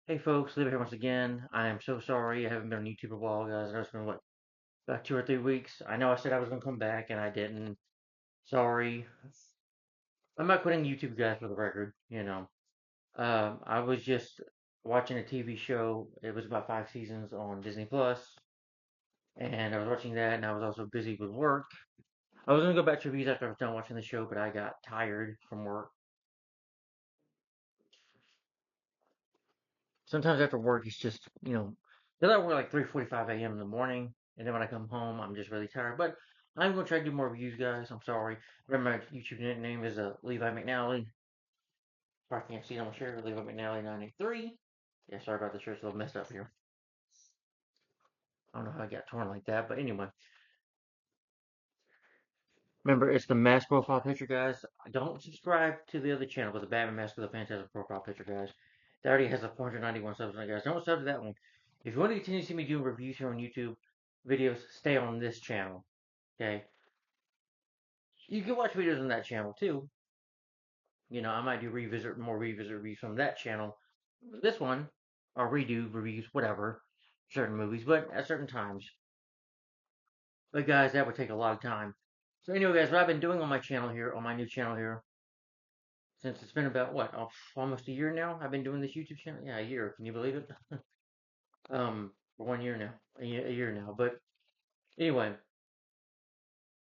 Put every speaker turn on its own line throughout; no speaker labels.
Hey folks, Liv here once again. I am so sorry I haven't been on YouTube for a while, guys. I know it's been about 2 or 3 weeks. I know I said I was gonna come back and I didn't. Sorry. I'm not quitting YouTube, guys, for the record. I was just watching a TV show. It was about 5 seasons on Disney Plus, and I was watching that, and I was also busy with work. I was gonna go back to reviews after I was done watching the show, but I got tired from work. Sometimes after work, it's just, because I work like 3:45 a.m. in the morning, and then when I come home, I'm just really tired. But I'm gonna try to do more reviews, guys. I'm sorry. Remember, my YouTube name is Levi McNally. If I can't see it, I'm gonna share Levi McNally 983. Yeah, sorry about the shirt's a little messed up here. I don't know how I got torn like that, but anyway. Remember, it's the mask profile picture, guys. Don't subscribe to the other channel with the Batman Mask with the Phantasm profile picture, guys. That already has a 491 subs on it, guys. Don't sub to that one. If you want to continue to see me doing reviews here on YouTube videos, stay on this channel. Okay? You can watch videos on that channel too. I might do more revisit reviews from that channel. This one, or redo reviews, whatever, certain movies, but at certain times. But guys, that would take a lot of time. So anyway, guys, what I've been doing on my channel here, on my new channel here, since it's been about what, almost a year now. I've been doing this YouTube channel. Yeah, a year. Can you believe it? For 1 year now, a year now. But anyway,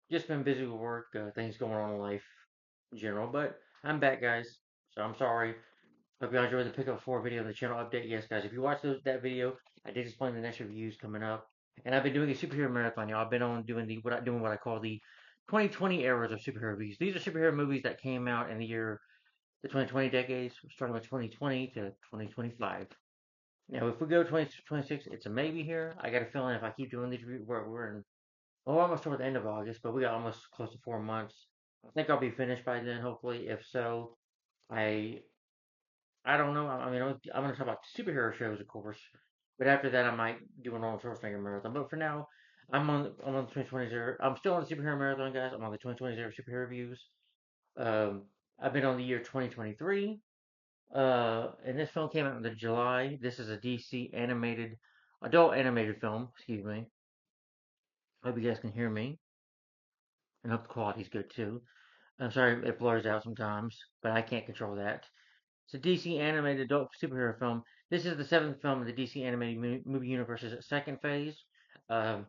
just been busy with work, things going on in life in general. But I'm back, guys. So I'm sorry. Hope you all enjoyed the pickup 4 video and the channel update. Yes, guys, if you watched that video, I did explain the next reviews coming up. And I've been doing a superhero marathon, y'all. I've been on doing what I call the 2020 eras of superhero movies. These are superhero movies that came out in the 2020 decades, starting with 2020 to 2025. Now, if we go 2026, it's a maybe here. I got a feeling if I keep doing these, we're in, well, almost toward the end of August, but we got almost close to 4 months. I think I'll be finished by then, hopefully. If so, I I don't know. I mean, I'm going to talk about superhero shows, of course, but after that, I might do an Arnold Schwarzenegger marathon. But for now, I'm on the 2020 era. I'm still on the superhero marathon, guys. I'm on the 2020 era superhero reviews. Um, I've been on the year 2023. And this film came out in the July. This is a DC adult animated film. Excuse me. Hope you guys can hear me, and hope the quality's good too. I'm sorry it blurs out sometimes, but I can't control that. It's a DC animated adult superhero film. This is the seventh film in the DC animated movie universe's second phase. Um,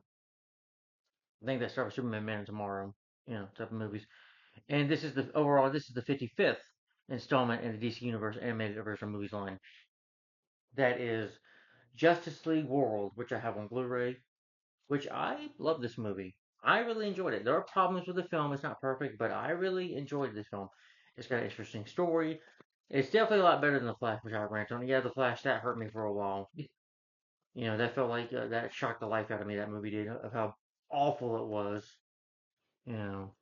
I think they start with Superman Man Tomorrow, type of movies. And this is the 55th installment in the DC Universe animated universe movies line. That is Justice League World, which I have on Blu-ray, which I love this movie. I really enjoyed it. There are problems with the film; it's not perfect, but I really enjoyed this film. It's got an interesting story. It's definitely a lot better than the Flash, which I ranked on. Yeah, the Flash that hurt me for a while. That felt like that shocked the life out of me. That movie did of how awful it was. You know,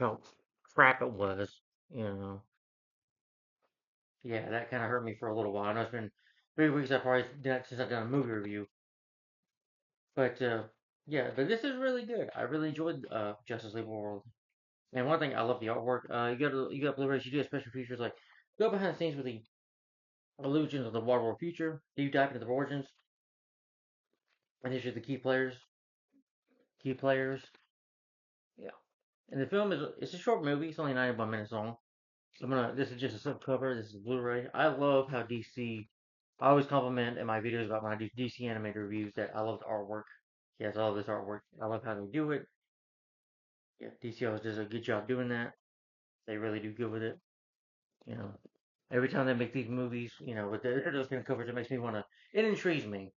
how crap it was. You know, yeah, that kind of hurt me for a little while. I know it's been 3 weeks. I probably done since I've done a movie review. But yeah, but this is really good. I really enjoyed Justice League World. And one thing, I love the artwork. You got Blu-rays. You do special features like go behind the scenes with the illusions of the Warworld future. Deep dive into the origins and history of the Key players. Yeah. And the film it's a short movie. It's only 91 minutes long. This is just a slipcover. This is Blu-ray. I love how DC. I always compliment in my videos about when I do DC animated reviews that I love the artwork. Yes, I love this artwork. I love how they do it. Yeah, DC always does a good job doing that. They really do good with it. You know, every time they make these movies, with those kind of covers, it makes me want to. It intrigues me.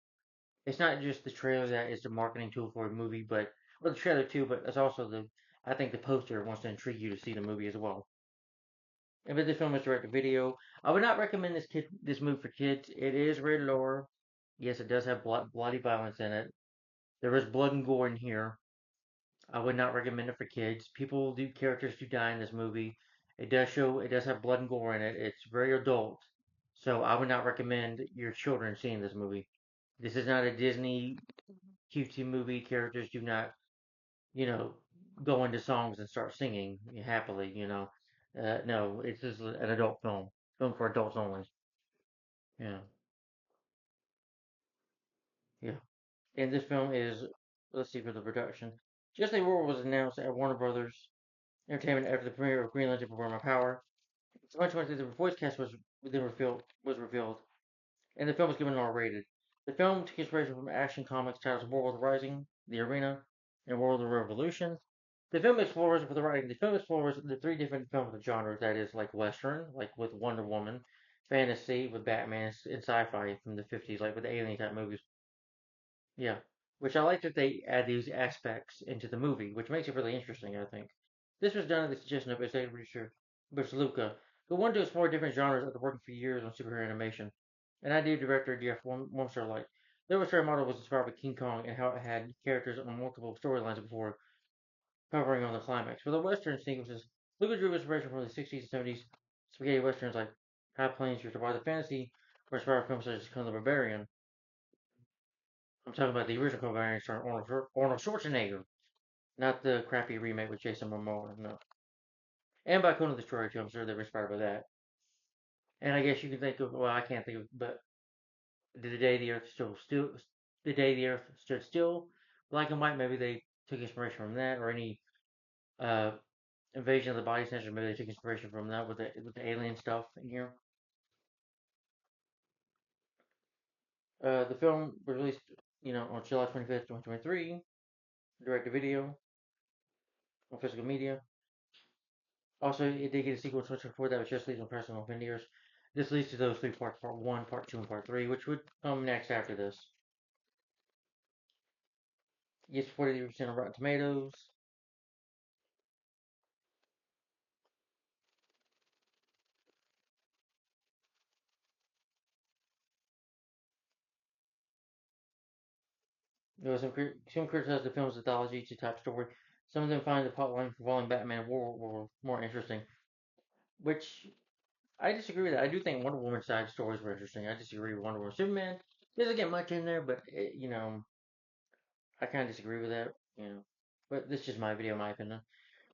It's not just the trailer that is the marketing tool for a movie, well, the trailer too, but it's also I think the poster wants to intrigue you to see the movie as well. And but the film is direct to video. I would not recommend this movie for kids. It is rated R. Yes, it does have bloody violence in it. There is blood and gore in here. I would not recommend it for kids. Characters do die in this movie. It does have blood and gore in it. It's very adult. So I would not recommend your children seeing this movie. This is not a Disney cutesy movie. Characters do not, you know, go into songs and start singing happily, no, it's just an adult film for adults only. Yeah. Yeah. And this film is, let's see for the production. Just a Warworld was announced at Warner Brothers Entertainment after the premiere of Green Lantern Before My Power. So much that the voice cast was revealed, and the film was given an R-rated. The film took inspiration from action comics titles Warworld Rising, The Arena, and World of Revolution. The film explores for the writing. The film explores the three different film genres that is like Western, like with Wonder Woman, fantasy with Batman, and sci-fi from the 50s, like with the alien type movies. Yeah, which I like that they add these aspects into the movie, which makes it really interesting, I think. This was done at the suggestion of executive producer Bruce Luca, who wanted to explore different genres after working for years on superhero animation. And idea director Jeff Wurmser liked. The illustrated model was inspired by King Kong and how it had characters on multiple storylines before covering on the climax. For the Western sequences, Luca drew inspiration from the 60s and 70s spaghetti westerns like High Plains, which are the fantasy, or inspired films such as Conan the Barbarian. I'm talking about the original Barbarian starring Arnold Schwarzenegger, not the crappy remake with Jason Momoa. No, and by Conan the Destroyer too. I'm sure they were inspired by that. And I guess you can think of, well, I can't think of, but the day the Earth the day the Earth stood still, black and white. Maybe they took inspiration from that, or any uh, Invasion of the Body Snatchers. Maybe they took inspiration from that with the alien stuff in here. The film was released, on July 25th, 2023, direct to video on physical media. Also, it did get a sequel to before that, which just leads on personal vineyards. This leads to those three parts: part one, part two, and part three, which would come next after this. It gets 43% on Rotten Tomatoes. Some criticize the film's mythology to type story. Some of them find the plotline involving Batman and War more interesting, which I disagree with that. I do think Wonder Woman's side stories were interesting. I disagree with Wonder Woman. Superman doesn't get much in there, but I kind of disagree with that. But this is just my video, my opinion.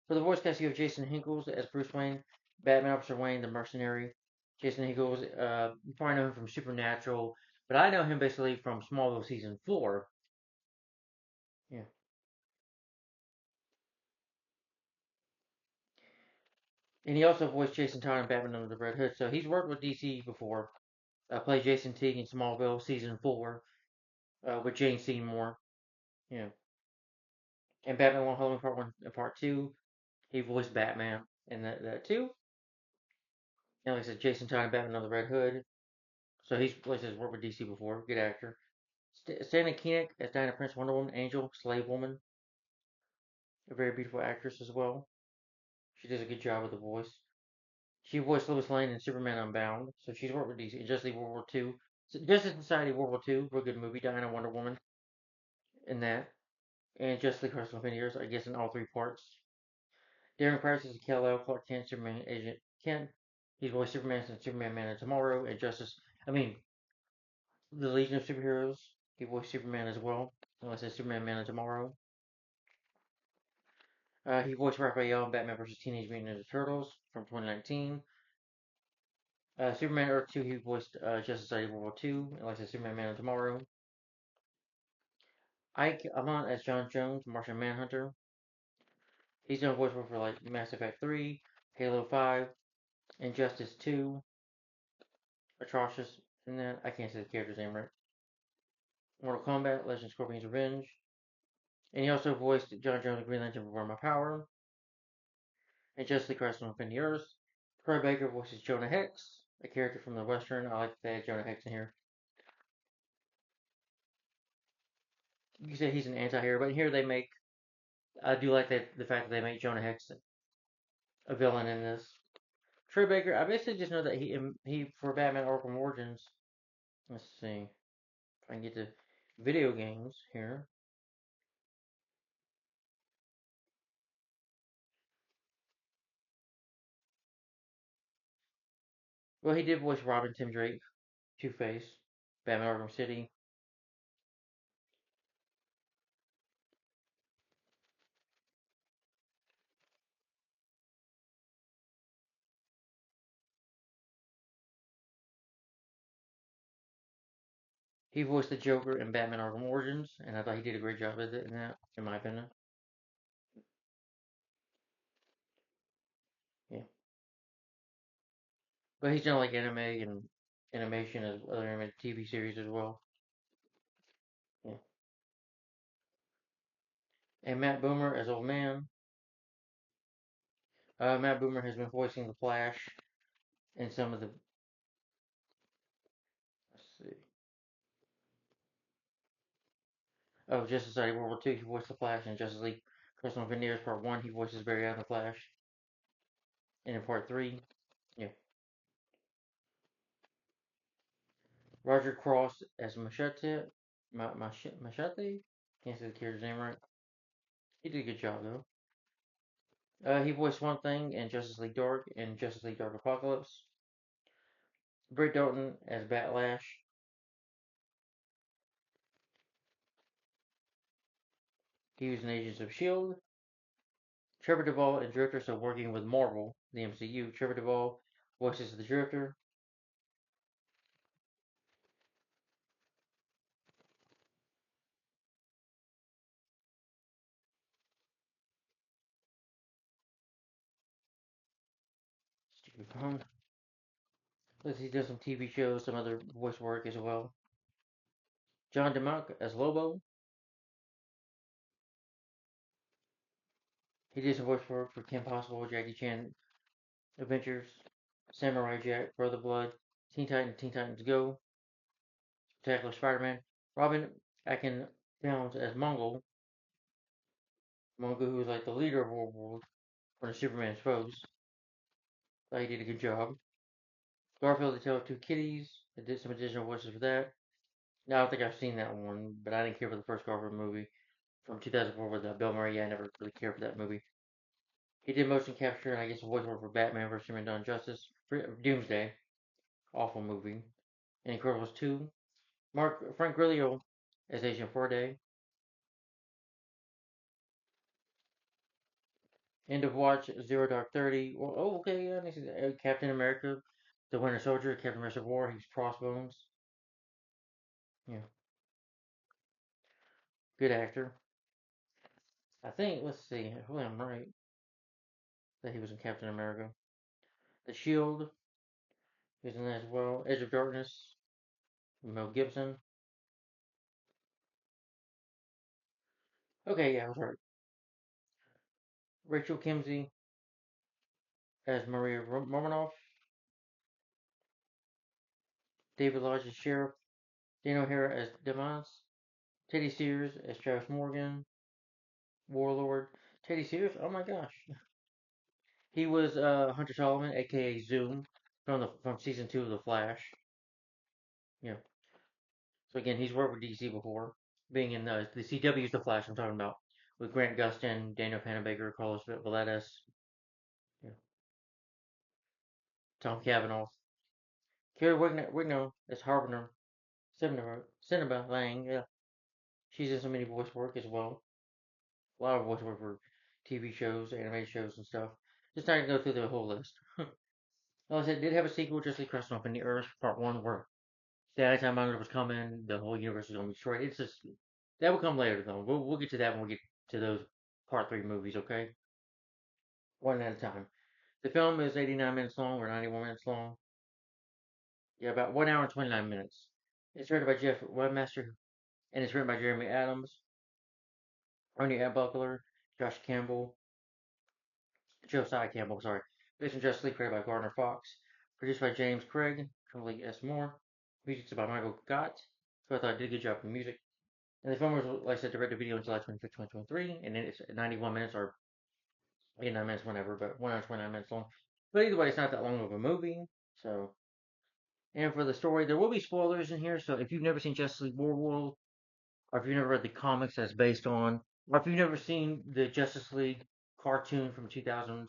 For the voice cast, you have Jason Hinkles as Bruce Wayne, Batman Officer Wayne, the mercenary. Jason Hinkles, you probably know him from Supernatural, but I know him basically from Smallville season 4. Yeah. And he also voiced Jason Todd in Batman Under the Red Hood, so he's worked with DC before. Played Jason Teague in Smallville season 4 with Jane Seymour. Yeah. And Batman One Halloween Part 1 and Part 2, he voiced Batman in that too. And like I said, Jason Todd in Batman Under the Red Hood. So like I said, worked with DC before. Good actor. Stanley Koenig as Diana Prince, Wonder Woman, Angel, Slave Woman, a very beautiful actress as well. She does a good job with the voice. She voiced Lois Lane in Superman Unbound, so she's worked with DC. Justice League World War II, Justice Society World War II, real good movie. Diana Wonder Woman in that, and Justice League Crisis on Infinite Years, I guess in all three parts. Darren Criss is Kal-El, Clark Kent, Superman Agent Kent. He's voiced Superman since Superman Man of Tomorrow, and the Legion of Superheroes. He voiced Superman as well. Unless it's Superman Man of Tomorrow. He voiced Raphael in Batman vs. Teenage Mutant Ninja Turtles from 2019. Superman Earth 2, he voiced Justice Society World War II, and like I said, Superman Man of Tomorrow. Ike Amon as John Jones, Martian Manhunter. He's done voice work for like Mass Effect 3, Halo 5, Injustice 2, Atrocious, and then I can't say the character's name right. Mortal Kombat, Legend Scorpion's Revenge. And he also voiced John Jones in Green Lantern Before My Power, and Justice League Crisis on Infinity Earth. Troy Baker voices Jonah Hex, a character from the Western. I like that Jonah Hex in here. You say he's an anti-hero, but here they make. I do like the fact that they make Jonah Hex a villain in this. Troy Baker, I basically just know that he for Batman Arkham Origins. Let's see if I can get to video games here. Well, he did voice Robin, Tim Drake, Two Face, Batman Arkham City. He voiced the Joker in Batman Arkham Origins, and I thought he did a great job with it in that, in my opinion. Yeah, but he's done like anime and animation as other animated TV series as well. Yeah, and Matt Boomer as Old Man. Matt Boomer has been voicing the Flash in some of the. Let's see. Oh, Justice Society World War II, he voiced the Flash. In Justice League Personal Veneers Part 1, he voices Barry Allen the Flash. And in Part 3, yeah. Roger Cross as Machete. Machete? Can't say the character's name right. He did a good job, though. He voiced One Thing in Justice League Dark and Justice League Dark Apocalypse. Britt Dalton as Batlash. He was in Agents of S.H.I.E.L.D. Trevor Duvall and Drifter, so working with Marvel, the MCU. Trevor Duvall voices the Drifter. Stupid phone. Let's see, he does some TV shows, some other voice work as well. John DeMont as Lobo. He did some voice work for Kim Possible, Jackie Chan Adventures, Samurai Jack, Brother Blood, Teen Titans Go, Spectacular Spider-Man. Robin Akin Films as Mongol. Mongol, who was like the leader of Warworld, one of Superman's foes. Thought he did a good job. Garfield, The Tale of Two Kitties. I did some additional voices for that. No, I don't think I've seen that one, but I didn't care for the first Garfield movie from 2004 with Bill Murray. Yeah, I never really cared for that movie. He did motion capture and I guess a voiceover for Batman vs Superman Dawn of Justice, Doomsday, awful movie, and Incredibles 2. Frank Grillo as Agent Faraday. End of Watch, Zero Dark 30. Well, oh, okay, yeah, this is Captain America, The Winter Soldier, Captain America War. He's Crossbones. Yeah, good actor. I think. Let's see. Hopefully, I'm right that he was in Captain America. The Shield is in that as well. Edge of Darkness, Mel Gibson. Okay, yeah, I was right. Rachel Kimsey as Maria Romanoff. David Lodge as Sheriff. Dan O'Hara as Devance. Teddy Sears as Travis Morgan. Warlord. Teddy Sears? Oh my gosh. He was Hunter Solomon, aka Zoom, from season 2 of The Flash. Yeah. So again, he's worked with DC before, being in the CW's The Flash. I'm talking about with Grant Gustin, Daniel Panabaker, Carlos Valdez, yeah, Tom Cavanaugh, Carrie Wigno as Harbinger, Cinema Lang. Yeah, she's in so many voice work as well. A lot of voice work for TV shows, anime shows, and stuff. Just not gonna go through the whole list. Like I said, it did have a sequel, Just League Crashing Off in the Earth, Part 1, where the Anytime Monitor was coming, the whole universe was going to be destroyed. It's just, that will come later, though. We'll get to that when we get to those Part 3 movies, okay? One at a time. The film is 89 minutes long, or 91 minutes long. Yeah, about 1 hour and 29 minutes. It's written by Jeff Webmaster, and it's written by Jeremy Adams, Ernie Buckler, Josh Campbell, Josiah Campbell, sorry. Based on Justice League, created by Gardner Fox. Produced by James Craig, Curly S. Moore. Music's by Michael Gott. So I thought I did a good job with music. And the film was, like I said, directed video on July 25th, 2023. And then it's 91 minutes or 89 minutes, whenever, but 1 hour 29 minutes long. But either way, it's not that long of a movie. So, and for the story, there will be spoilers in here. So if you've never seen Justice League Warworld, or if you've never read the comics that's based on, or if you've never seen the Justice League cartoon from 2000s,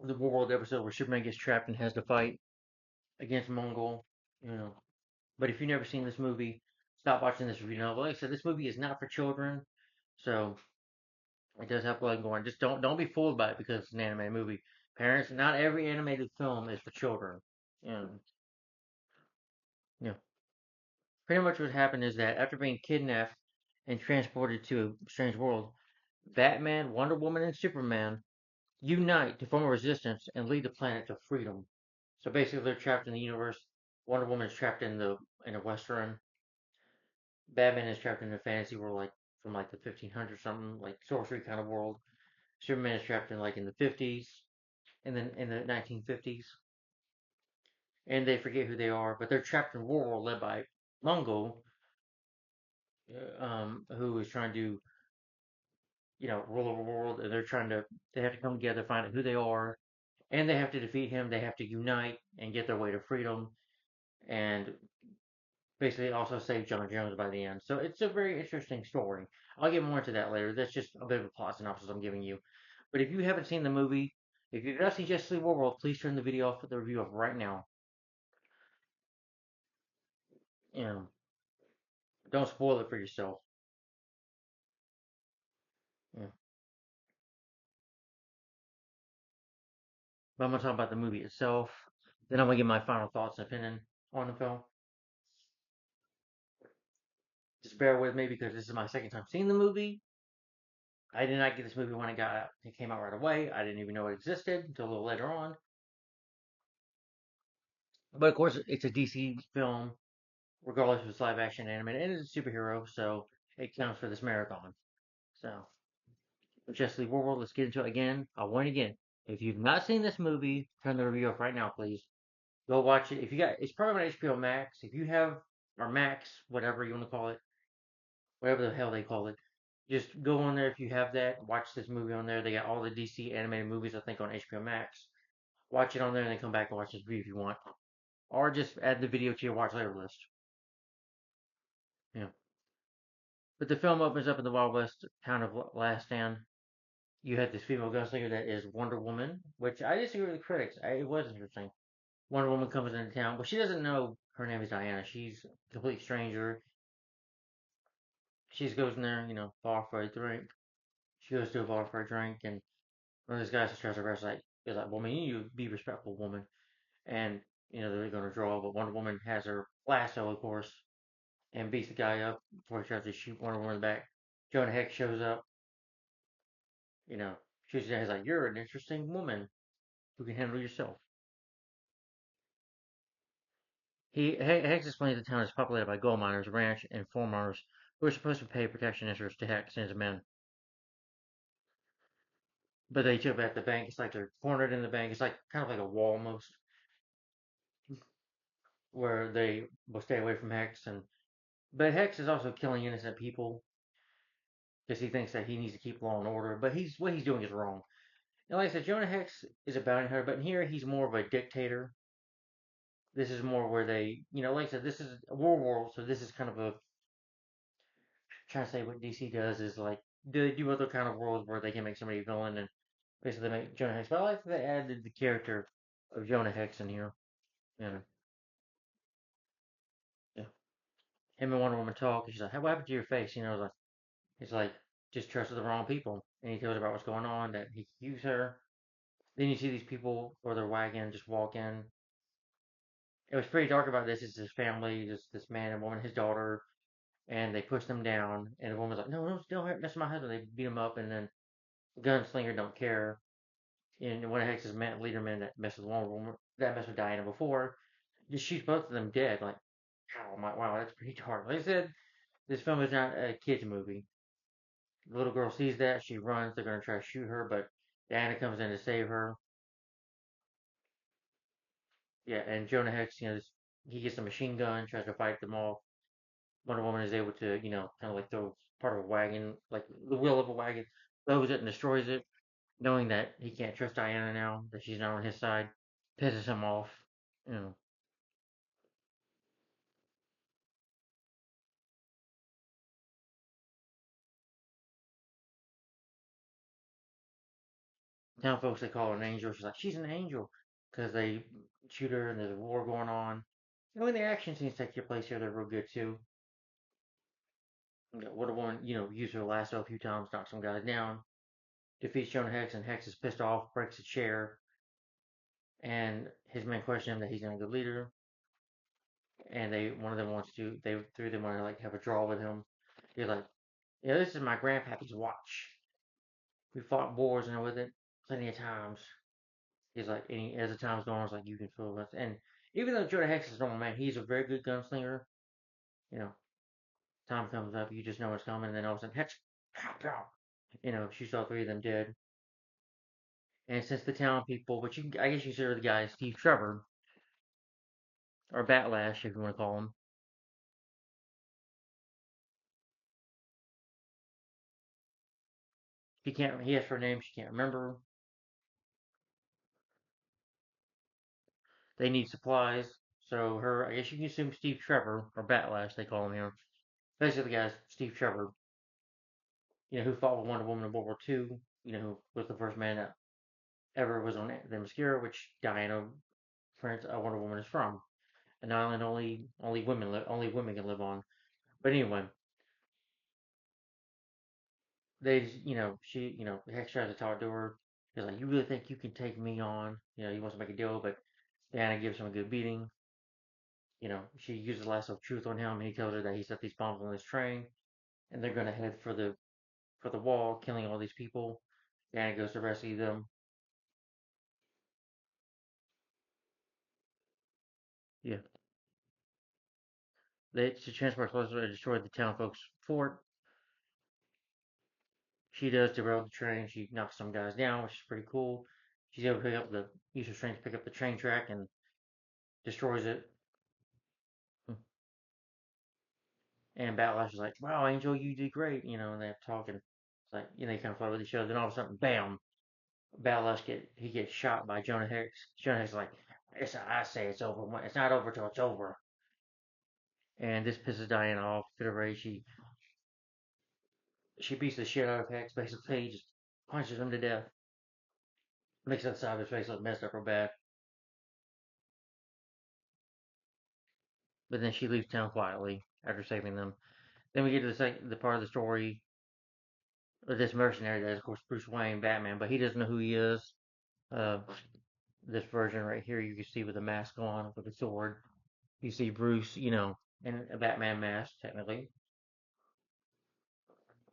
the Warworld episode where Superman gets trapped and has to fight against Mongol, you know. But if you've never seen this movie, stop watching this review. Now, like I said, this movie is not for children, so it does have blood and gore. Just don't be fooled by it because it's an anime movie. Parents, not every animated film is for children. You know, You know, pretty much what happened is that after being kidnapped and transported to a strange world, Batman, Wonder Woman, and Superman unite to form a resistance and lead the planet to freedom. So basically, they're trapped in the universe. Wonder Woman is trapped in a western. Batman is trapped in a fantasy world, like from like the 1500s something, like sorcery kind of world. Superman is trapped in like in the 50s, and then in the 1950s, and they forget who they are, but they're trapped in Warworld led by Mungo, who is trying to rule over the world, and they have to come together, find out who they are, and they have to defeat him. They have to unite and get their way to freedom, and basically also save John Jones by the end. So it's a very interesting story. I'll get more into that later. That's just a bit of a plot synopsis I'm giving you. But if you haven't seen the movie, if you've not seen Justice League World, please turn the video off, the review off right now. And don't spoil it for yourself. Yeah. But I'm gonna talk about the movie itself. Then I'm gonna give my final thoughts and opinion on the film. Just bear with me because this is my second time seeing the movie. I did not get this movie when it got out. It came out right away. I didn't even know it existed until a little later on. But of course, it's a DC film, regardless if it's live action, animated, and it's a superhero, so it counts for this marathon. So, Justice League World, let's get into it again. I'll warn again. If you've not seen this movie, turn the review off right now, please. Go watch it. If you got, it's probably on HBO Max. If you have, or Max, whatever you want to call it, whatever the hell they call it, just go on there if you have that. Watch this movie on there. They got all the DC animated movies, I think, on HBO Max. Watch it on there and then come back and watch this review if you want. Or just add the video to your watch later list. Yeah. But the film opens up in the Wild West town of Last Stand. You had this female gunslinger that is Wonder Woman, which I disagree with the critics. It was interesting. Wonder Woman comes into town, but she doesn't know her name is Diana. She's a complete stranger. She just goes in there, bar for a drink. She goes to a bar for a drink, and one of those guys that tries to arrest is like, woman, you be respectful, woman. And, they're going to draw, but Wonder Woman has her lasso, of course, and beats the guy up before he tries to shoot Wonder Woman in the back. Jonah Hex shows up, you know, shoots down. He's like, you're an interesting woman who can handle yourself. Hex explains the town is populated by gold miners, ranch, and farmers who are supposed to pay protection interest to Hex and his men. But they took back the bank. It's like they're cornered in the bank. It's like kind of like a wall almost, where they will stay away from Hex. But Hex is also killing innocent people because he thinks that he needs to keep law and order. But what he's doing is wrong. And like I said, Jonah Hex is a bounty hunter, but in here he's more of a dictator. This is more where like I said, this is a Warworld, so this is kind of a trying to say what DC does is like they do other kind of worlds where they can make somebody a villain and basically make Jonah Hex. But I like that they added the character of Jonah Hex in here. You know, yeah. Him and Wonder Woman talk. And she's like, "Hey, what happened to your face?" Like he's like, "Just trusted the wrong people." And he tells her about what's going on, that he could use her. Then you see these people or their wagon just walk in. It was pretty dark about this. It's his family, just this man and woman, his daughter, and they push them down. And the woman's like, "No, no, don't mess with my husband." They beat him up, and then the gunslinger don't care. And one of Hex's leader men that messed with Wonder Woman, that messed with Diana before, just shoots both of them dead. Like, wow, that's pretty dark. Like I said, this film is not a kids movie. The little girl sees that, she runs. They're gonna try to shoot her, but Diana comes in to save her. Yeah, and Jonah Hex, he gets a machine gun, tries to fight them off. Wonder Woman is able to, kind of like throw part of a wagon, like the wheel of a wagon, throws it and destroys it, knowing that he can't trust Diana now, that she's not on his side, pisses him off. You know, town folks they call her an angel. She's like, she's an angel, because they shoot her and there's a war going on. When the action scenes take place here, they're real good too. Wonder Woman, use her lasso a few times, knock some guys down, defeats Jonah Hex, and Hex is pissed off, breaks a chair, and his men question him that he's not a good leader. and one of them wants to, they three of them want to like have a draw with him. He's like, yeah, this is my grandpappy's watch. We fought wars and with it plenty of times. He's like, and as the time's going on, it's like you can feel it. And even though Jonah Hex is normal man, he's a very good gunslinger. You know, time comes up, you just know it's coming, and then all of a sudden, Hex, pow, pow. Shoots all three of them dead. And since the town people, which I guess you consider the guy Steve Trevor, or Batlash, if you want to call him, he asked for a name, she can't remember. They need supplies. So I guess you can assume Steve Trevor, or Batlash, they call him here. Basically, the guy's Steve Trevor, who fought with Wonder Woman in World War II, who was the first man that ever was on the Mascara, which Diana, Prince, Wonder Woman is from. An island only women can live on. But anyway, they just, Hex tries to talk to her. He's like, "You really think you can take me on?" He wants to make a deal, but Diana gives him a good beating. She uses the lasso of truth on him, and he tells her that he set these bombs on this train, and they're gonna head for the wall, killing all these people. Diana goes to rescue them. Yeah, she transports Leslie to destroy the town folks' fort. She does derail the train. She knocks some guys down, which is pretty cool. She's able to use her strength to pick up the train track and destroys it. And Batlash is like, "Wow, Angel, you did great," and they're talking. It's like, they kind of flirt with each other. Then all of a sudden, bam! He gets shot by Jonah Hex. Jonah Hex is like, I say it's over. It's not over till it's over. And this pisses Diana off. Fit of rage. She beats the shit out of Hex. Basically, just punches him to death. Makes that side of his face look messed up real bad. But then she leaves town quietly after saving them. Then we get to the part of the story of this mercenary that is, of course, Bruce Wayne, Batman, but he doesn't know who he is. Uh, this version right here, you can see with a mask on, with a sword. You see Bruce, in a Batman mask, technically.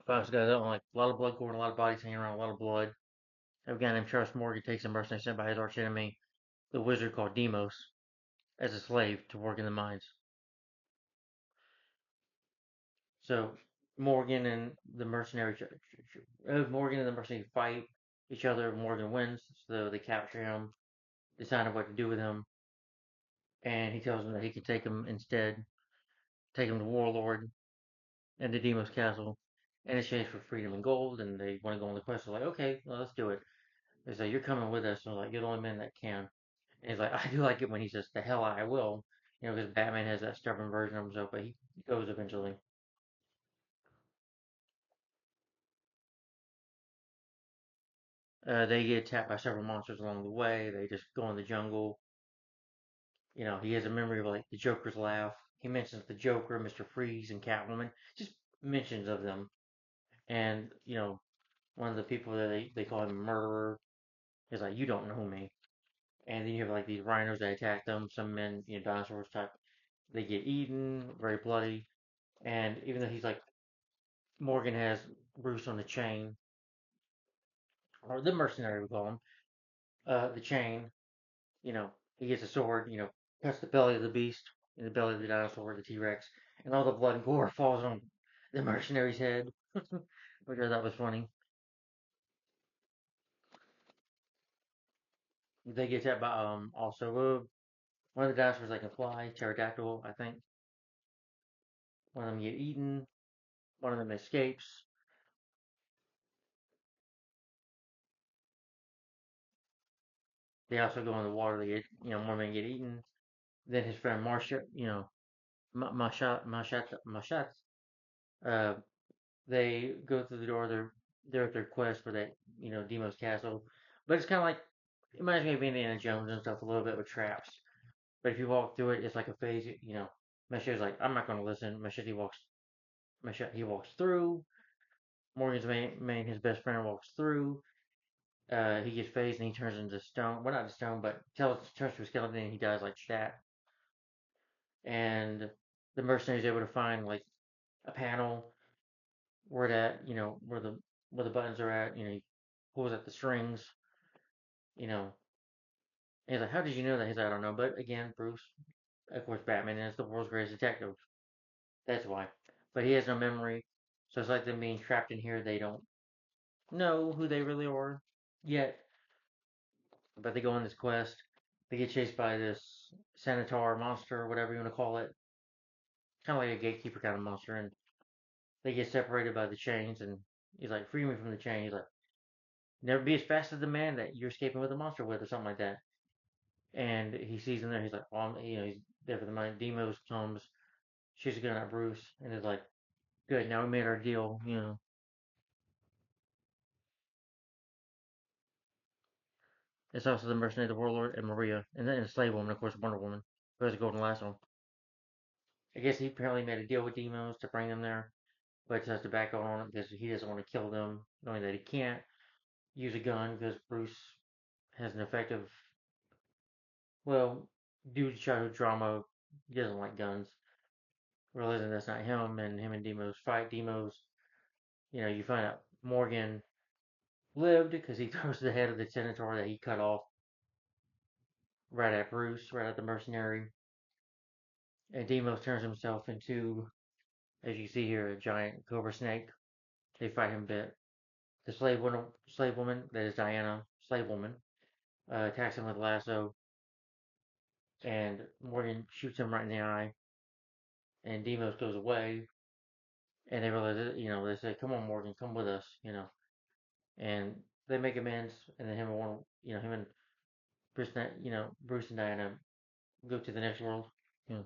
Fox guys out like a lot of blood going, a lot of bodies hanging around, a lot of blood. A guy named Charles Morgan takes a mercenary sent by his arch enemy, the wizard called Demos, as a slave to work in the mines. So Morgan and the mercenary fight each other. Morgan wins, so they capture him, decide what to do with him, and he tells them that he can take him to Warlord and to Demo's castle in exchange for freedom and gold. And they want to go on the quest. They're like, okay, well, let's do it. They say, you're coming with us. And they're like, you're the only man that can. And he's like, I do like it when he says, the hell I will. Because Batman has that stubborn version of himself, but he goes eventually. They get attacked by several monsters along the way. They just go in the jungle. He has a memory of like the Joker's laugh. He mentions the Joker, Mr. Freeze, and Catwoman. Just mentions of them. And, one of the people that they call him a murderer is like, you don't know me. And then you have like these rhinos that attack them. Some men, dinosaurs type. They get eaten, very bloody. And even though he's like, Morgan has Bruce on the chain, or the mercenary we call him, the chain, you know, he gets a sword, cuts the belly of the beast, in the belly of the dinosaur, the T Rex, and all the blood and gore falls on the mercenary's head, which I thought was funny. They get attacked by also one of the dinosaurs that can fly, pterodactyl, I think. One of them get eaten. One of them escapes. They also go in the water. They get, more men get eaten. Then his friend Marsha, Mashat, uh, they go through the door. They're at their quest for that, Demo's castle. But it's kind of like it reminds me of Indiana Jones and stuff a little bit with traps. But if you walk through it, it's like a phase. Mashat's like, I'm not going to listen. He walks through. Morgan's his best friend, walks through. He gets phased and he turns into stone. Well, not stone, but turns to a skeleton and he dies like that. and the mercenary's able to find like a panel where that where the buttons are at. He pulls at the strings. You know, and he's like, "How did you know that?" He's like, "I don't know." But again, Bruce, of course, Batman is the world's greatest detective. That's why. But he has no memory, so it's like them being trapped in here. They don't know who they really are yet, but they go on this quest. They get chased by this Centaur monster, or whatever you want to call it, kind of like a gatekeeper kind of monster, and they get separated by the chains. And he's like, "Free me from the chain." He's like, "Never be as fast as the man that you're escaping with a monster with," or something like that. And he sees him there. He's like, "Well, he's there for the money." Demos comes, shoots a gun at Bruce, and is like, "Good, now we made our deal." It's also the mercenary, the warlord, and Maria, and then the slave woman, of course, Wonder Woman, who has a golden lasso. I guess he apparently made a deal with Demos to bring them there, but has to back out on it because he doesn't want to kill them, knowing that he can't use a gun because Bruce has an effective, well, due to childhood trauma, he doesn't like guns. Realizing that's not him, and him and Demos fight. Demos, you find out Morgan lived because he throws the head of the Senator that he cut off right at Bruce, right at the mercenary. And Demos turns himself into, as you see here, a giant cobra snake. They fight him a bit. The slave woman, that is Diana, slave woman, attacks him with a lasso, and Morgan shoots him right in the eye. And Demos goes away, and they realize, they say, "Come on, Morgan, come with us," and they make amends, and then him and Bruce, Bruce and Diana go to the next world. You know,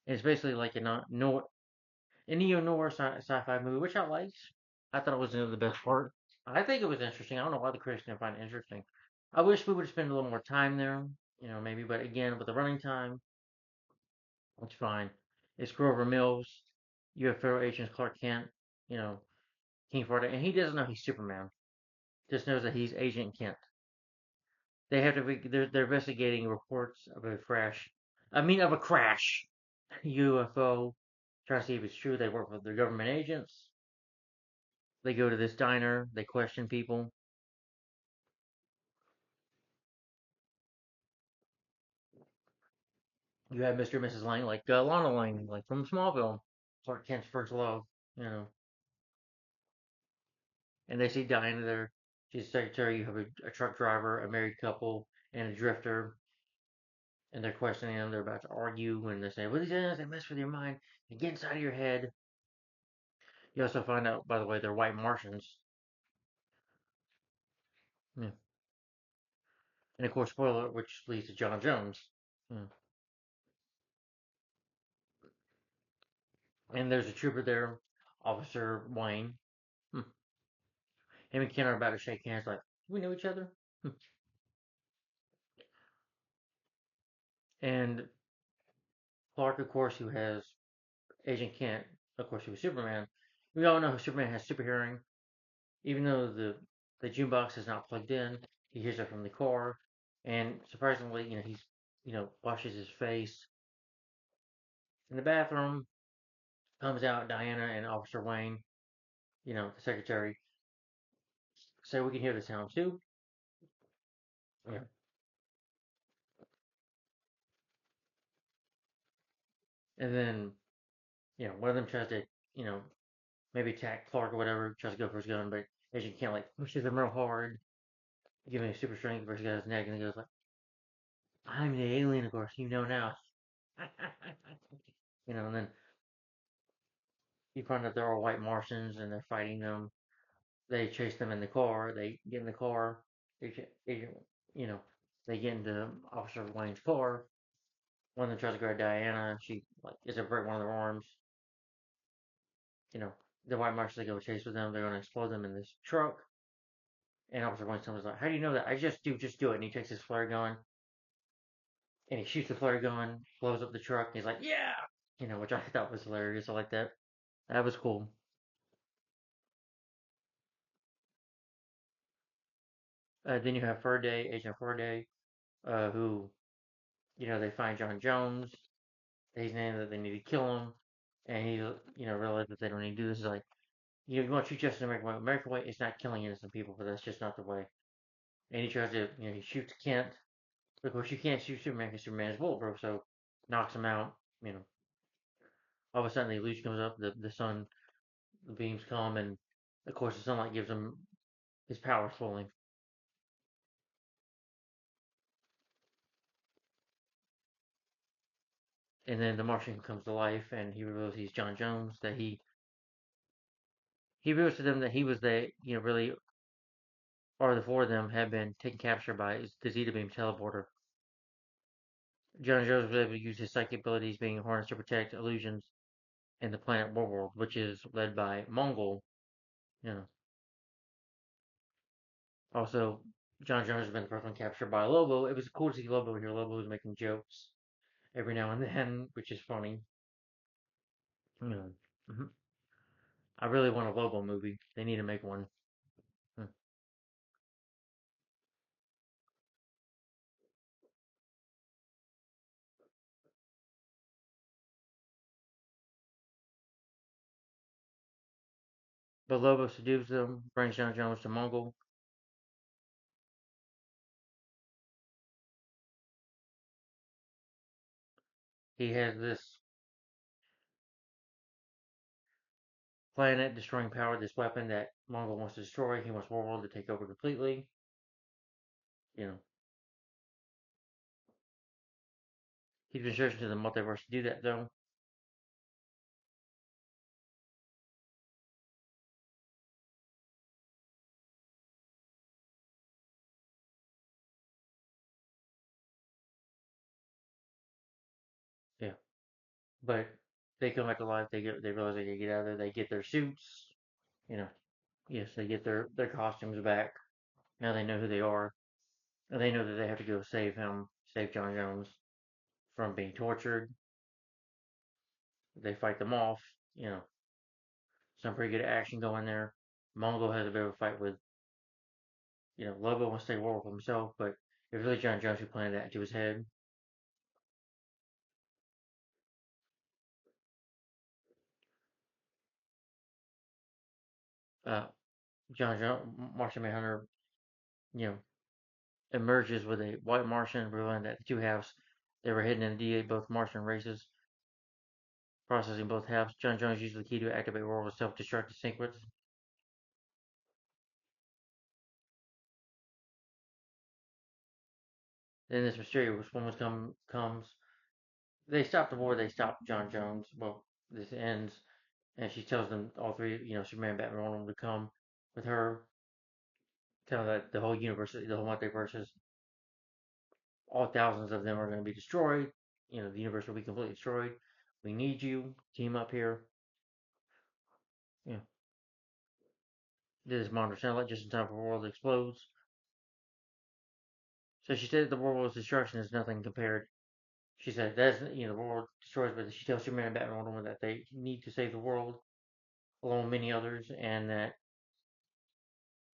and it's basically like a neo noir sci-fi movie, which I liked. I thought it was the best part. I think it was interesting. I don't know why the critics didn't find it interesting. I wish we would have spent a little more time there, maybe. But again, with the running time, it's fine. It's Grover Mills. You have federal agents Clark Kent, you know, King Friday, and he doesn't know he's Superman. Just knows that he's Agent Kent. They have to be. They're investigating reports of a crash. Of a crash UFO. Trying to see if it's true. They work with their government agents. They go to this diner. They question people. You have Mr. and Mrs. Lang, like Lana Lang, like from Smallville, Clark Kent's first love, you know. And they see Diana there. She's a secretary. You have a truck driver, a married couple, and a drifter. And they're questioning them. They're about to argue, and they say, "Well, these aliens, they mess with your mind and get inside of your head." You also find out, by the way, they're white Martians. Yeah. And of course, spoiler, which leads to John Jones. Yeah. And there's a trooper there, Officer Wayne. Hmm. Him and Ken are about to shake hands, like, "Do we know each other?" Hmm. And Clark, of course, who has Agent Kent, of course, who was Superman. We all know Superman has super hearing. Even though the box is not plugged in, he hears it from the car. And surprisingly, washes his face in the bathroom, comes out, Diana and Officer Wayne, the secretary, say we can hear the sound too. Yeah. And then, one of them tries to, you know, maybe attack Clark or whatever, tries to go for his gun, but Agent Kent like pushes him real hard, giving him super strength versus his neck, and he goes like, "I'm the alien, of course, you know now." And then you find out they're all white Martians and they're fighting them. They chase them in the car. They get in the car. They you know, they get into Officer Wayne's car. One of them tries to grab Diana. She like is to break one of their arms. You know, the white Martians they go chase with them. They're gonna explode them in this truck. And Officer Wayne's like, "How do you know that?" Just do it." And he takes his flare gun and he shoots the flare gun, blows up the truck. And he's like, "Yeah," which I thought was hilarious. I like that. That was cool. Then you have Faraday, Agent Faraday, who they find John Jones. He's named that they need to kill him, and he realizes that they don't need to do this. He's like, you want to treat justice American way. American way is not killing innocent people, but that's just not the way. And he tries to, he shoots Kent. Of course, you can't shoot Superman because Superman's bulletproof, so knocks him out. You know, all of a sudden the illusion comes up, the sun, the beams come, and of course the sunlight gives him his powers fully. And then the Martian comes to life, and he reveals he's John Jones. That he reveals to them that he was really, or the four of them had been taken capture by the Zeta Beam teleporter. John Jones was able to use his psychic abilities being harnessed to protect illusions in the planet Warworld, which is led by Mongol. You know, also John Jones has been the first one captured by Lobo. It was cool to see Lobo here. Lobo was making jokes every now and then, which is funny. You know, mhm. I really want a Lobo movie. They need to make one. Hmm. But Lobo subdues them, brings John Jones to Mongol. He has this planet destroying power, this weapon that Mongol wants to destroy. He wants Warworld to take over completely. You know, he's been searching to the multiverse to do that, though. Yeah, but they come back to life. They realize they can get out of there. They get their suits. You know, yes, they get their costumes back. Now they know who they are, and they know that they have to go save him, save John Jones from being tortured. They fight them off. You know, some pretty good action going there. Mongol has a bit of a fight with, Lobo wants to take war with himself, but it was really John Jones who planted that into his head. Uh, John Jones, Martian Manhunter, you know, emerges with a white Martian, revealing that the two halves they were hidden in the DNA, both Martian races, processing both halves. John Jones uses the key to activate Warworld's self-destructive sequence. Then this mysterious woman comes. They stop the war. They stop John Jones. Well, this ends, and she tells them all three, Superman, Batman, Wonder Woman, to come with her. Tell them that the whole universe, the whole multiverse is all thousands of them are going to be destroyed. The universe will be completely destroyed. We need you. Team up here. Yeah. This monitor satellite just in time for the world explodes. So she said the world's destruction is nothing compared. She said that's the world destroys, but she tells Superman and Batman Wonder Woman that they need to save the world along with many others, and that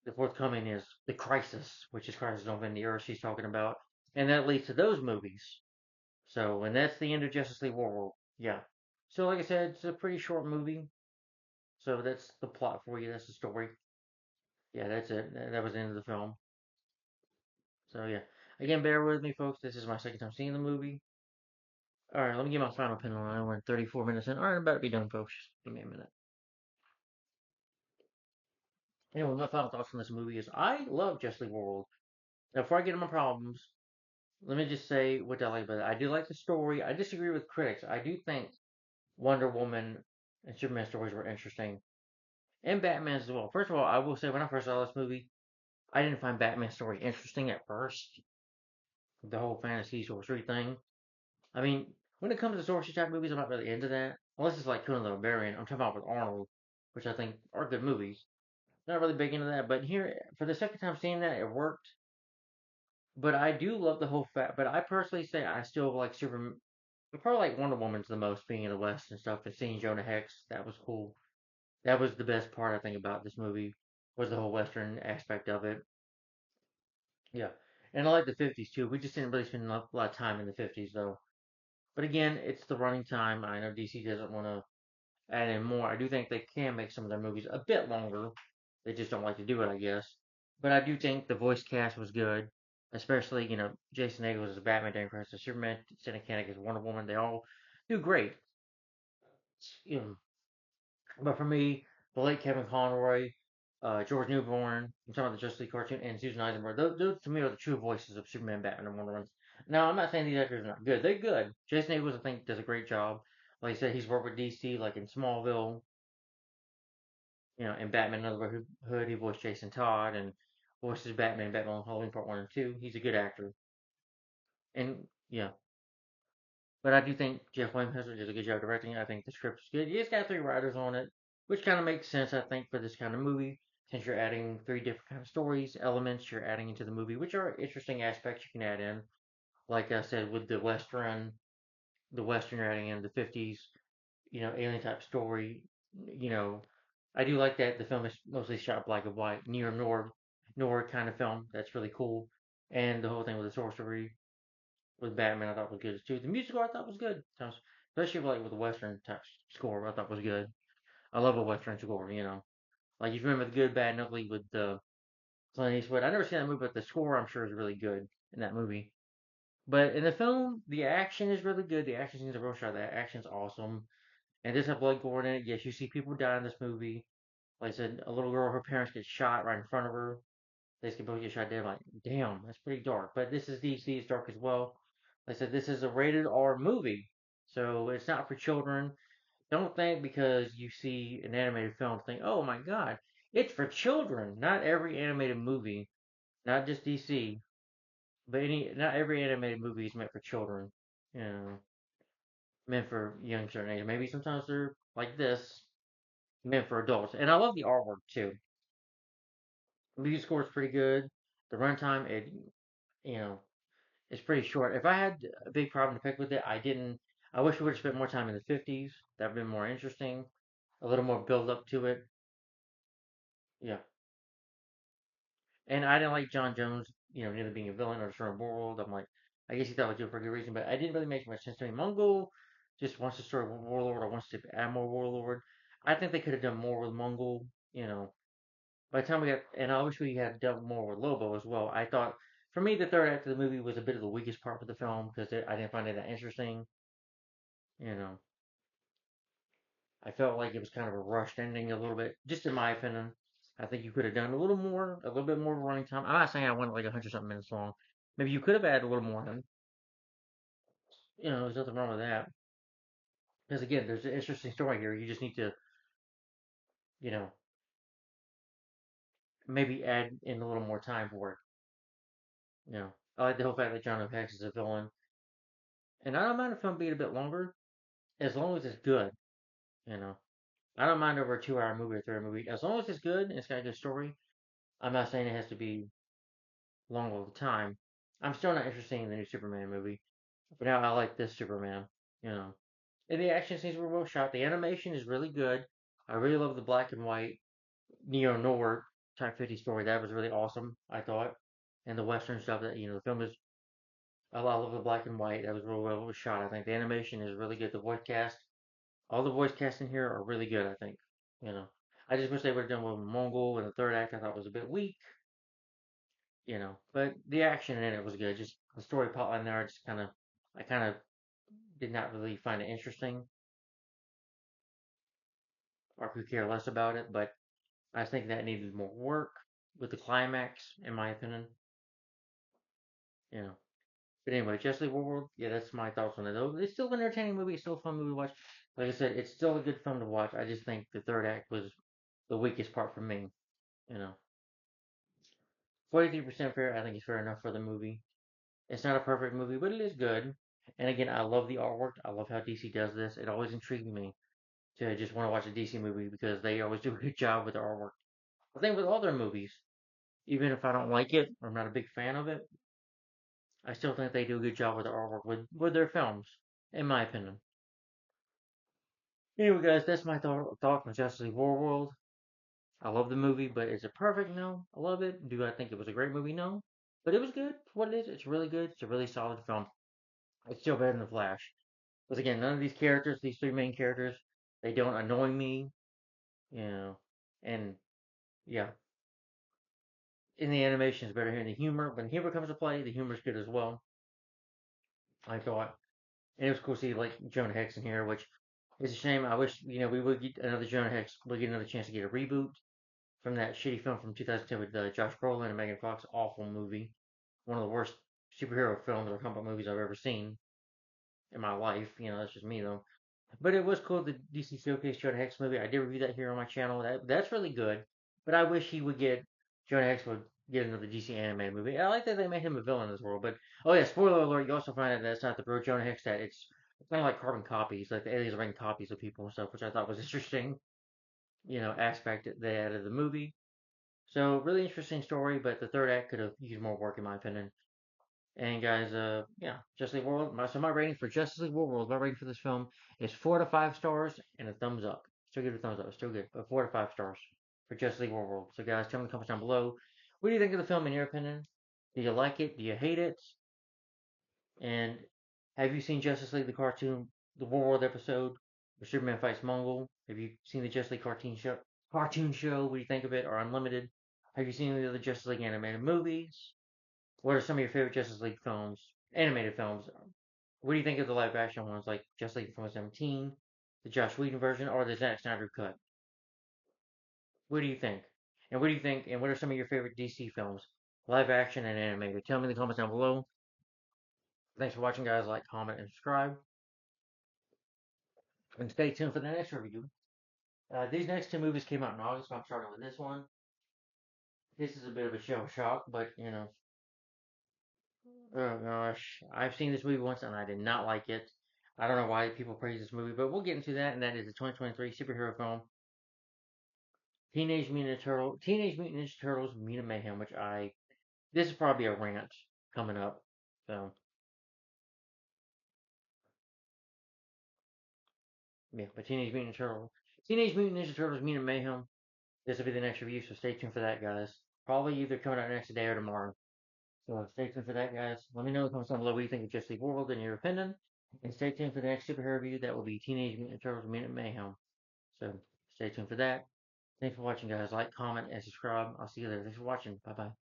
the forthcoming is the crisis, which is Crisis on Infinite Earth she's talking about, and that leads to those movies. So, and that's the end of Justice League World. Yeah. So, like I said, it's a pretty short movie. So that's the plot for you. That's the story. Yeah, that's it. That was the end of the film. So yeah. Again, bear with me, folks. This is my second time seeing the movie. All right, let me get my final opinion on it. We're 34 minutes in. All right, I'm about to be done, folks. Just give me a minute. Anyway, my final thoughts on this movie is I love Justice League World. Now, before I get into my problems, let me just say what I like about it. I do like the story. I disagree with critics. I do think Wonder Woman and Superman stories were interesting, and Batman's as well. First of all, I will say when I first saw this movie, I didn't find Batman's story interesting at first. The whole fantasy sorcery thing. I mean, when it comes to sorcery type movies, I'm not really into that. Unless it's like Conan the Barbarian. I'm talking about with Arnold, which I think are good movies. Not really big into that, but here for the second time seeing that, it worked. But I do love the whole fact. But I personally say I still like Superman. Probably like Wonder Woman's the most, being in the West and stuff. And seeing Jonah Hex, that was cool. That was the best part I think about this movie was the whole Western aspect of it. Yeah, and I like the '50s too. We just didn't really spend a lot of time in the '50s though. But again, it's the running time. I know DC doesn't want to add in more. I do think they can make some of their movies a bit longer. They just don't like to do it, I guess. But I do think the voice cast was good, especially Jason Ackles as Batman, Dan Cross as Superman, Santa Kanek as Wonder Woman. They all do great. You know, but for me, the late Kevin Conroy, George Newborn, I'm talking about the Justice League cartoon, and Susan Eisenberg. Those to me are the true voices of Superman, Batman, and Wonder Woman. Now, I'm not saying these actors are not good. They're good. Jason Ackles, I think, does a great job. Like I said, he's worked with DC, like in Smallville, in Batman Under the Hood, he voiced Jason Todd and voices Batman in Batman Halloween Part 1 and 2. He's a good actor. And, yeah. But I do think Jeff Lemhester did a good job directing it. I think the script is good. It's got three writers on it, which kind of makes sense, I think, for this kind of movie. Since you're adding three different kind of stories, elements you're adding into the movie, which are interesting aspects you can add in. Like I said, with the Western you're adding in the 50s, alien type story. You know, I do like that the film is mostly shot black and white, neo noir kind of film. That's really cool. And the whole thing with the sorcery with Batman, I thought was good too. The musical I thought was good, especially like with the Western type score. I thought was good. I love a Western score. Like if you remember the Good, Bad, and Ugly with Clint Eastwood. I never seen that movie, but the score I'm sure is really good in that movie. But in the film, the action is really good. The action scenes are real sharp. The action's awesome. And there's a blood gore in it. Yes, you see people die in this movie. Like I said, a little girl, her parents get shot right in front of her. They just both get shot dead. I'm like, damn, that's pretty dark. But this is DC, it's dark as well. Like I said, this is a rated R movie. So it's not for children. Don't think because you see an animated film, think, oh my god, it's for children. Not every animated movie, not just DC, but not every animated movie is meant for children. You know, meant for young certain age. Maybe sometimes they're like this, meant for adults. And I love the artwork too. The music score is pretty good. The runtime, you know, it's pretty short. If I had a big problem to pick with it, I didn't. I wish we would have spent more time in the 50s. That would have been more interesting. A little more build up to it. Yeah. And I didn't like John Jones, neither being a villain or destroying Warworld. I'm like, I guess he thought it was good for a good reason, but I didn't really make much sense to me. Mungo just wants to destroy Warlord or wants to add more Warlord. I think they could have done more with Mungo, you know. By the time we got, and I wish we had done more with Lobo as well. I thought, for me, the third act of the movie was a bit of the weakest part of the film because I didn't find it that interesting. You know, I felt like it was kind of a rushed ending a little bit, just in my opinion. I think you could have done a little more, a little bit more running time. I'm not saying I went like 100 something minutes long. Maybe you could have added a little more in. There's nothing wrong with that. Because again, there's an interesting story here. You just need to, you know, maybe add in a little more time for it. I like the whole fact that John O'Hex is a villain, and I don't mind a film being a bit longer as long as it's good. You know, I don't mind over a 2 hour movie or 3 hour movie as long as it's good and it's got a good story. I'm not saying it has to be long all the time. I'm still not interested in the new Superman movie, but now I like this Superman. You know, and the action scenes were well shot. The animation is really good. I really love the black and white neo noir type 50 story. That was really awesome. I thought, and the western stuff that the film is. I love the black and white. That was real well shot. I think the animation is really good. The voice cast, all the voice casts in here are really good. I think. You know, I just wish they would have done with Mongol in the third act. I thought was a bit weak. But the action in it was good. Just the story plotline there, I kind of did not really find it interesting or could care less about it. But I think that needed more work with the climax, in my opinion. You know. But anyway, Justice League World, yeah, that's my thoughts on it. Though it's still an entertaining movie, it's still a fun movie to watch. Like I said, it's still a good film to watch. I just think the third act was the weakest part for me. You know, 43% fair, I think is fair enough for the movie. It's not a perfect movie, but it is good. And again, I love the artwork. I love how DC does this. It always intrigues me to just want to watch a DC movie because they always do a good job with the artwork. I think with all their movies, even if I don't like it or I'm not a big fan of it, I still think they do a good job with the artwork with their films, in my opinion. Anyway, guys, that's my thought on Justice League Warworld. I love the movie, but is it perfect? No. I love it. Do I think it was a great movie? No. But it was good for what it is. It's really good. It's a really solid film. It's still better than The Flash. Because again, none of these characters, these three main characters, they don't annoy me, you know, and yeah, in the animation is better here in the humor. When the humor comes to play, the humor's good as well. I thought, and it was cool to see like Jonah Hex in here, which is a shame. I wish we would get another Jonah Hex, we'll get another chance to get a reboot from that shitty film from 2010 with Josh Brolin and Megan Fox. Awful movie, one of the worst superhero films or comic book movies I've ever seen in my life. That's just me though. But it was cool the DC Showcase Jonah Hex movie. I did review that here on my channel. That's really good. But I wish he would get Jonah Hex would get another DC animated movie. I like that they made him a villain in this world. But oh yeah, spoiler alert! You also find out that it's not the real Jonah Hex. That it's kind of like carbon copies, like the aliens are making copies of people and stuff, which I thought was interesting. Aspect that they added to the movie. So really interesting story. But the third act could have used more work in my opinion. And guys, yeah, Justice League World. My rating for Justice League World, my rating for this film is 4 to 5 stars and a thumbs up. Still give it a thumbs up. It's still good, but 4 to 5 stars for Justice League World. So guys, tell me in the comments down below. What do you think of the film in your opinion? Do you like it? Do you hate it? And have you seen Justice League the cartoon, the Warworld episode where Superman fights Mongol? Have you seen the Justice League cartoon show? Cartoon show. What do you think of it? Or Unlimited? Have you seen the other Justice League animated movies? What are some of your favorite Justice League films, animated films? What do you think of the live action ones like Justice League 2017, the Josh Whedon version, or the Zack Snyder cut? What do you think? And what do you think? And what are some of your favorite DC films, live action and animated? Tell me in the comments down below. Thanks for watching, guys. Like, comment, and subscribe. And stay tuned for the next review. These next two movies came out in August, so I'm starting with this one. This is a bit of a shell shock, but oh gosh, I've seen this movie once and I did not like it. I don't know why people praise this movie, but we'll get into that. And that is the 2023 superhero film Teenage Mutant Ninja Turtles: Mutant Mayhem, which this is probably a rant coming up. So yeah, but Teenage Mutant Ninja Turtles: Mutant Mayhem. This will be the next review, so stay tuned for that, guys. Probably either coming out next day or tomorrow. So stay tuned for that, guys. Let me know in the comments down below what you think of Justice League World and your opinion. And stay tuned for the next superhero review. That will be Teenage Mutant Ninja Turtles: Mutant Mayhem. So stay tuned for that. Thanks for watching, guys. Like, comment, and subscribe. I'll see you later. Thanks for watching. Bye bye.